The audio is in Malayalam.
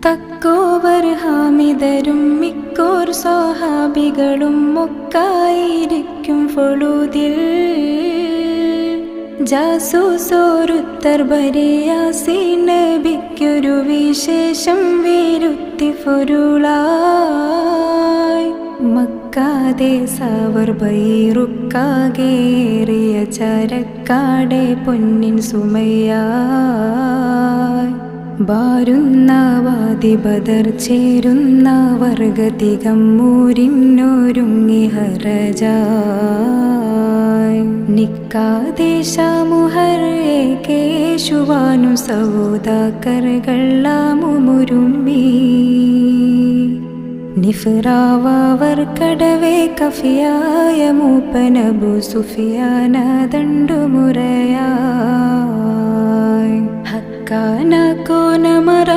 തക്കോവർ ഹാമിദരും മിക്കോർ സ്വഹാബികളും ഒക്കായിരിക്കും ഫൊളൂദിൽ. ജാസൂസോരുത്തർ ബരിയാസീൻ നബിക്കൊരു വിശേഷം വിരുത്തി ഫൊരുളായി. മക്കാതെ സവർ ബൈറുക്കാകേറിയ ചരക്കാടെ പൊന്നിൻ സുമയ്യായി. ബാരുന്ന വാദി ബദർ ചേരുന്ന വർഗതികം മൂരിന്നൊരുങ്ങി ഹറജായി. നിക്കാതെ ശമുഹർ കേശുവാനു സൗദാക്കറുകളാമുരുമ്പി. നിഫ്റാവർ കടവേ കഫിയായ മൂപ്പനബു സുഫിയാന ദണ്ടുമുറയായി. ഹക്കാന കോനമറ